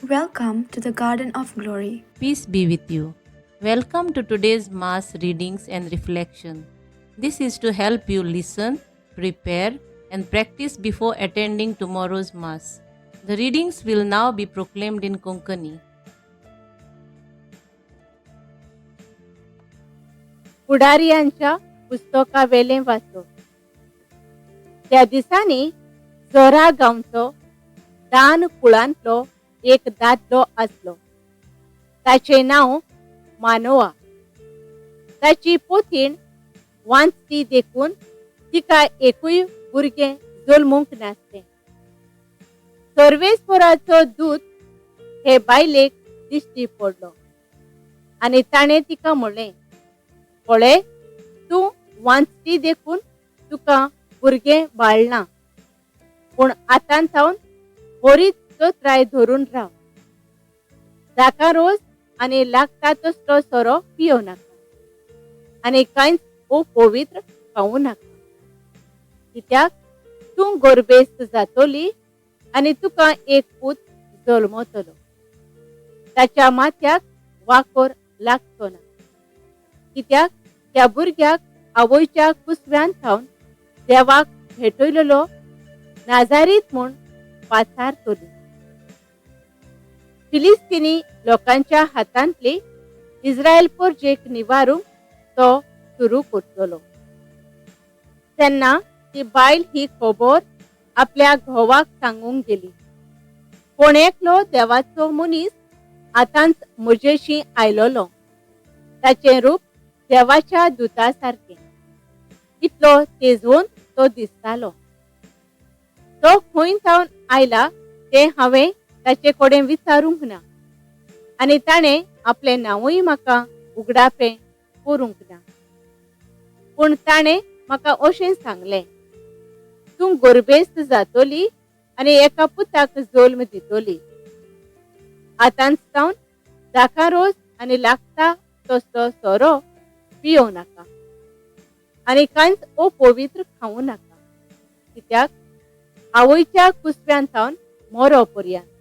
Welcome to the Garden of Glory. Peace be with you. Welcome to today's Mass readings and reflection. This is to help you listen, prepare, and practice before attending tomorrow's Mass. The readings will now be proclaimed in Konkani. पुढारियांच्या पुस्तकावेले वाचो. त्या दिसांनी जोरा गांवचो दान कुळांतलो एक दादलो आसलो. ताचे नाव मानोआ. ताची पोतीण वांचती देखून तिका एकूय भुरगें जल्मूंक नासलें. सर्वेस्पराचो दूत हे बायलेक दिश्टी पडलो आनी ताणें तिका म्हणलें, पळय, तूं वांचती देखून तुका भुरगें बाळना, पूण आतां सावन बरीच चोत्राय धरून राव. दाका रोस आनी लागता तसलो सोरो पियो नाका आनी कांयच अपवित्र खावूं नाका, कित्याक तूं गर्भेस्त जातली आनी तुका एक पूत जल्मतलो. ताच्या माथ्याक वाकोर लागचो ना, कित्याक त्या भुरग्याक आवयच्या कुसव्यान सावन देवाक भेटयलेलो नाजारीत म्हूण पाचारतली. फिलिस्तिनी लोकांच्या हातांतली इस्रायल परजेक निवारूंक तो सुरू करतलो. तेन्ना ती बायल ही खबर आपल्या घोवाक सांगूंक गेली, कोण एकलो देवाचो मनीस आतांच म्हजेशी आयलोलो. ताचें रूप देवाच्या दुता सारकें, इतलो तेजोवन तो दिसतालो. तो खंय सावन आयला तें हांवें ताचे कडेन विचारूंक ना आनी ताणें आपलें नांवूय म्हाका उगडापें करूंक ना. पूण ताणें म्हाका अशें सांगलें, तूं गर्भेस्त जातली आनी एका पुताक जल्म दितली. आतांच सावन दाका रोस आनी लागता तसलो सोरो पियो नाका आनी कांयच अपवित्र खावूं नाका, कित्याक आवयच्या कुसव्यान सावन मरो पर्यंत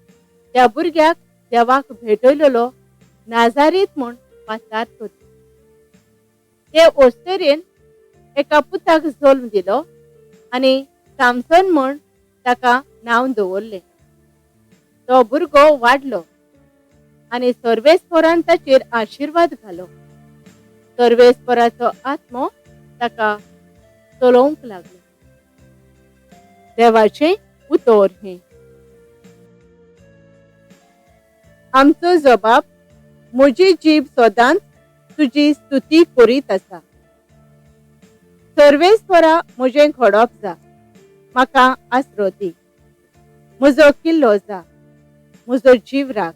त्या भुरग्याक देवाक भेटयलेलो नाजारीत म्हूण पाचारतली. ते ओस्तरेन एका पुताक जल्म दिलो आनी सामसन म्हूण ताका नांव दवरलें. तो भुरगो वाडलो आनी सर्वेस्परान ताचेर आशिर्वाद घालो. सर्वेस्पराचो आत्मो ताका चलोवंक लागलो. देवाचें उतर हें. आमचो जबाब, म्हजी जीब सदांच तुजी स्तुती करीत आसा. सर्वेस्परा म्हजें घडप जा, म्हाका आसरो दी. म्हजो किल्लो जा, म्हजो जीव राख.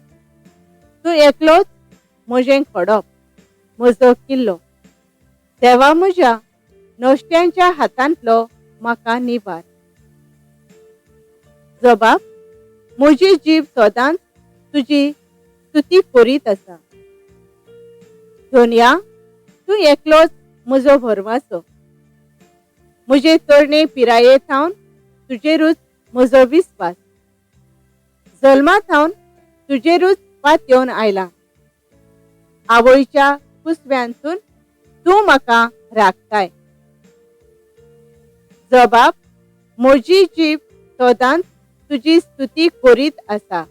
तूं एकलोच म्हजें घडप, म्हजो किल्लो. देवा म्हज्या नश्ट्यांच्या हातांतलो म्हाका निबार. जबाब, म्हजी जीब सदांच तुजी स्तुती करीत आसा. धन्या, तूं एकलोच म्हजो भरवंसो. म्हजे तरणे पिराये सावन तुजेरूच म्हजो विस्वास. जल्मा सावन तुजेरूच वात येवन आयला. आवयच्या कुसव्यांतून तूं म्हाका राखताय. जबाब, म्हजी जीब सदांच तुजी स्तुती करीत आसा.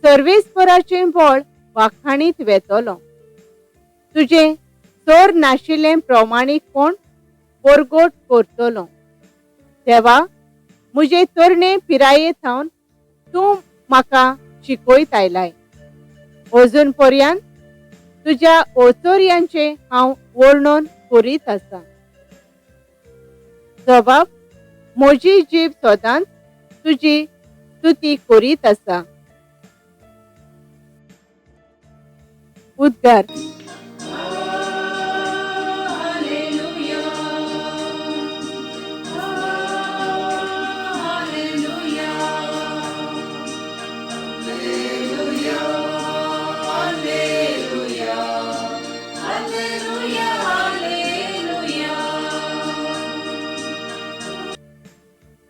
सर्वेस्पराचें बळ वाखाणीत वेतलो. तुजें चोर नाशिल्लें प्रमाणीकपण परगट करतलो. देवा, म्हजे तरणे पिराये सावन तूं म्हाका शिकयत आयलाय. अजून पर्यंत तुज्या ओचोरयांचें हांव वर्णन करीत आसा. जबाब, म्हजी जीब सदांच तुजी स्तुती करीत आसा. उद्गार.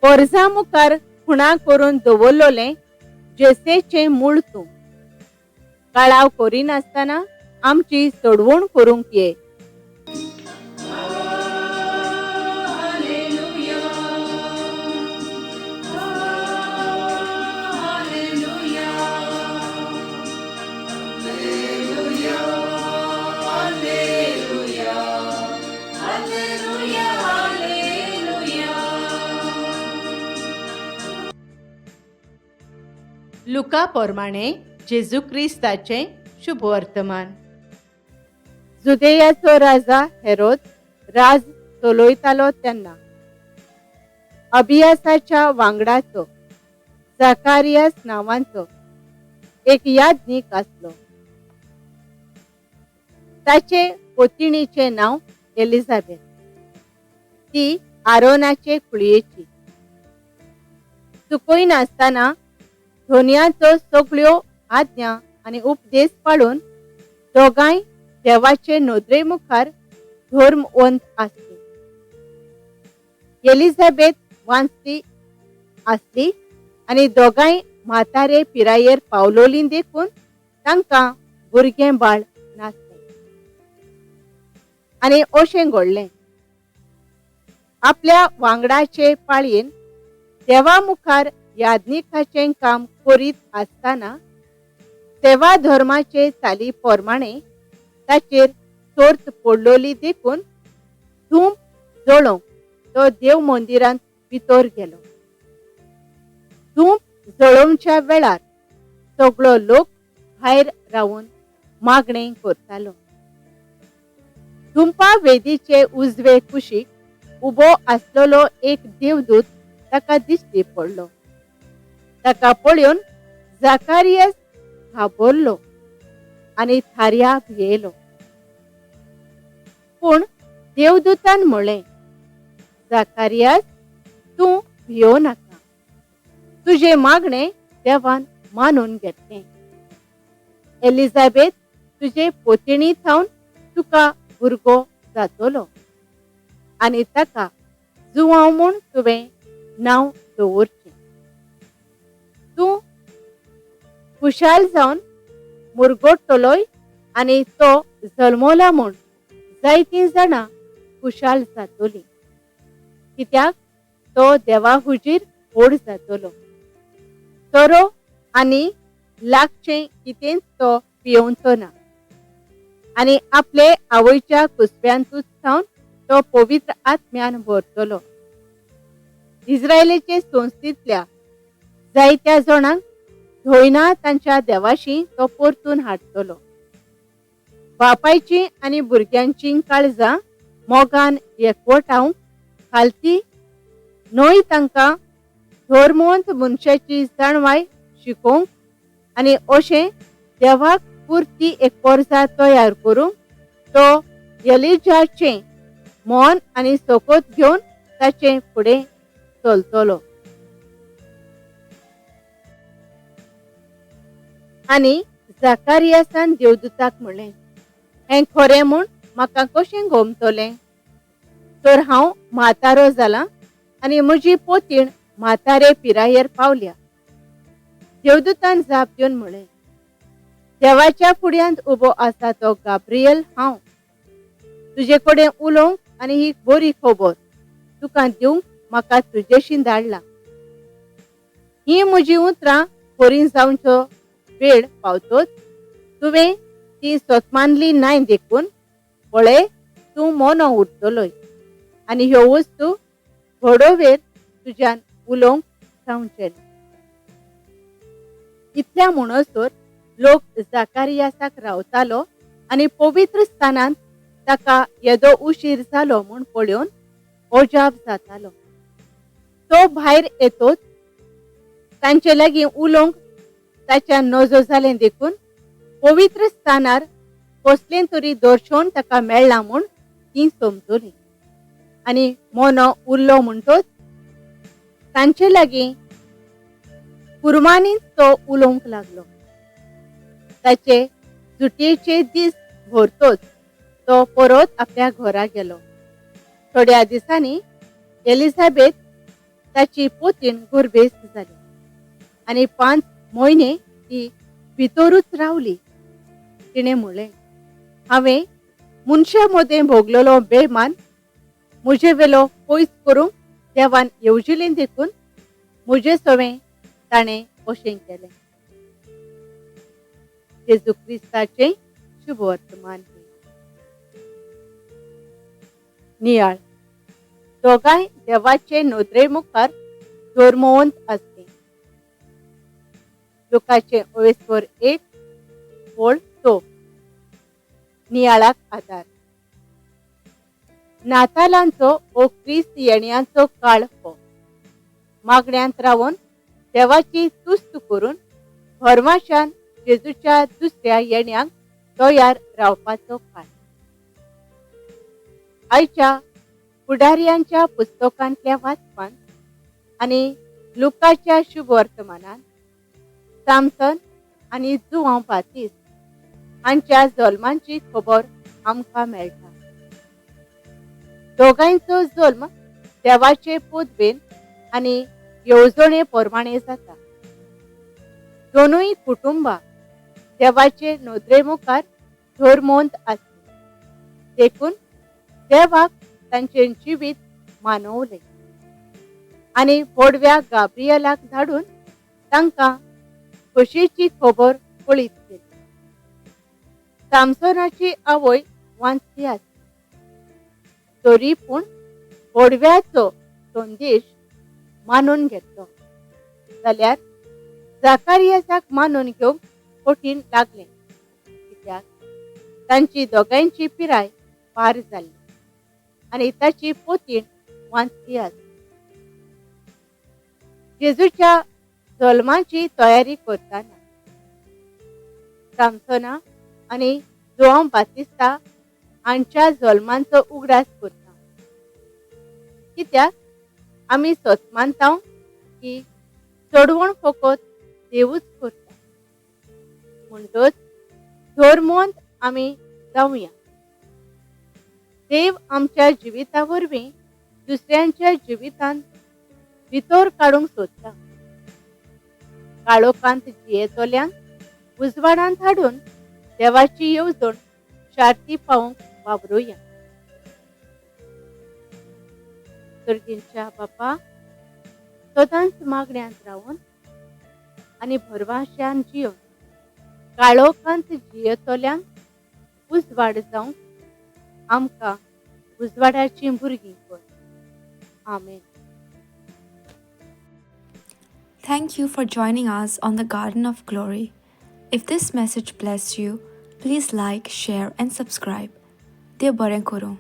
वर्सां मुखार खुणा करून दवरलोलें जेसेचे मूळ तूं. कळाव करिनासतना आमची सोडवण करूंक ये. लुका पोरमाणे जेजू क्रिस्ताचे शुभ वर्तमान. जुदेयाचो राजा हेरोद राज चलयतालो तेन्ना अबियासाच्या वांगडाचो जाकारियास नांवांचो एक याजनीक आसलो. ताचे पोतिणीचे नांव एलिझाबेथ. ती आरोनाचे कुळयेची. चुकयनासतना धोनयाचो सगळ्यो आज्ञा आनी उपदेश पाळून दोगांय देवाचे नदरे मुखार धर्मवंत आसली. एलिझाबेथ वांचली आसली आनी दोगांय म्हातारे पिरायेर पावलोली देखून तांकां भुरगें बाळ नासलें. आनी अशें घडलें. आपल्या वांगडाचे पाळयेन देवा मुखार याजनिकाचें काम करीत आसतना सेवा धर्माचे चाली पोरमाणे ताचेर सर्त पडलोली देखून धूम जळोवंक तो देव मंदिरांत भितर गेलो. धूम जळोवच्या वेळार सगळो लोक भायर रावून मागणें करतालो. धुंपा वेदीचे उजवे कुशीक उबो आसलेलो एक देवदूत ताका दिश्टी पडलो. ताका पळोवन जाकारियास घाबरलो आनी थार्या भियेलो. पूण देवदूतान म्हळें, जाकारियास, तूं भियो नाका. तुजें मागणें देवान मानून घेतलें. एलिझाबेथ तुजे पोतिणी थावन तुका भुरगो जातलो आनी ताका जुवांव म्हूण तुवें नांव दवरचें. तूं खुशाल जावन मुरगोडटलोय आनी तो जल्मला म्हूण जायतीं जाणां खुशाल जातलीं. कित्याक तो देवा हुजीर व्हड जातलो. सोरो आनी लागचें कितेंच तो पियेवचो ना आनी आपले आवयच्या कुसव्यांतूच थावन तो पवित्र आत्म्यान भरतलो. इस्रायेलीचे संस्थेंतल्या जायत्या जाणांक धोयना तांच्या देवाशी तो परतून हाडटलो. बापायची आनी भुरग्यांची काळजां मोगान एकवटावंक खालती न्हय तांकां धर्मवंत मनशाची जाणवाय शिकोवंक आनी अशें देवाक पुर्ती एक परजा तयार करूंक तो एलिजाचें मोन आनी सोकोत घेवन ताचे फुडें चलतलो. आनी जाकारियासान देवदूताक म्हणलें, हें खरें म्हूण म्हाका कशें गमतलें? तर हांव म्हातारो जालां आनी म्हजी पोतीण म्हातारे पिरायेर पावल्या. देवदूतान जाप दिवन म्हळें, देवाच्या फुड्यांत उबो आसा तो गाब्रियल हांव. तुजे कडेन उलोवंक आनी ही बरी खबर तुका दिवंक म्हाका तुजेशी धाडला. ही म्हजी उतरां खरी जावंचो वेळ पावतोच तुवें ती सोतमानली नाय देखून पळय तूं मोनो उरतलोय आनी ह्यो वस्तू घोडोवेर तुज्यान उलोवंक जावचें ना. इतल्या म्हणसर लोक जाकारियासाक रावतालो आनी पवित्र स्थानांत ताका येदो उशीर जालो म्हूण पळोवन ओजाप जातालो. तो भायर येतोच तांचे लागीं उलोवंक ताच्या नजो जालें देखून पवित्र स्थानार कसलें तरी दर्शन ताका मेळ्ळां म्हूण ती समजली आनी मोनो उरलो म्हणटोच तांचे लागीं कुर्मानीच तो उलोवंक लागलो. ताचे सुटयेचे दीस भरतोच तो परत आपल्या घरा गेलो. थोड्या दिसांनी एलिझाबेथ ताची पोतीण गुरबेस्त जाली आनी 5 मोयने ती भितरूच रावली. तिणें म्हणलें, हांवें मनशा मदें भोगलेलो बेमान म्हजे वेलो पयस करूंक देवान येवजिलें देखून म्हजें सवें ताणें अशें केलें. जेजू क्रिस्ताचें शुभ वर्तमान. नियाळ. दोगांय देवाचे नदरे मुखार धर्मवंत आसलीं. लुकाचे 24:1-2. नियाळाक आदार. नातालांचो ओ क्रिस्त येण्याचो काळ हो. मागण्यांत रावून देवाची तुस्त करून भरवशान जेजूच्या दुसऱ्या येण्याक तयार रावपाचो काळ. आयच्या फुडाऱ्यांच्या पुस्तकांतल्या वाचपान आनी लुकाच्या शुभ वर्तमानान सामसन आनी जुआंव बातिस्त हांच्या जल्मांची खबर आमकां मेळटा. दोगांयचो जल्म देवाचे पोदबेन आनी येवजणे प्रमाणे जाता. दोनूय कुटुंबां देवाचे नदरे मुखार धर्मवंत आसलीं देखून देवाक तांचें जिवीत मानवलें आनी व्हडव्या गाब्रियलाक धाडून तांकां खोशेची खबर कळीत केली. सामसोनाची आवय वांचली आसली. तरी पूण व्हडव्याचो संदेश मानून घेतलो जाल्यार जाकारियासाक मानून घेवंक कठीण लागलें, कित्याक तांची दोगांयची पिराय पार जाल्ली आनी ताची पोतीण वांचली आसली. जेजूच्या जल्माची तयारी करतना सामसोना आनी जुआंव बातिस्ता हांच्या जल्मांचो उगडास करता, कित्याक आमी सत मानता की चडवण फकत देवूच करता. म्हणटच धर्मवंत आमी जावया. देव आमच्या जिविता वरवीं दुसऱ्यांच्या जिवितांत भितर काडूंक सोदता. काळोखांत जियेतोल्यांक उजवाडांत हाडून देवाची येवजण शार्ती पावोवंक वावरुया. सर्गींच्या बापा, सदांच मागण्यांत रावून आनी भरवशान जियोन काळोखांत जियेतोल्यांक उजवाड जावंक आमकां उजवाडाची भुरगीं कर. आमेन. Thank you for joining us on the Garden of Glory. If this message blessed you, please like, share, and subscribe. Dear Baren Koro.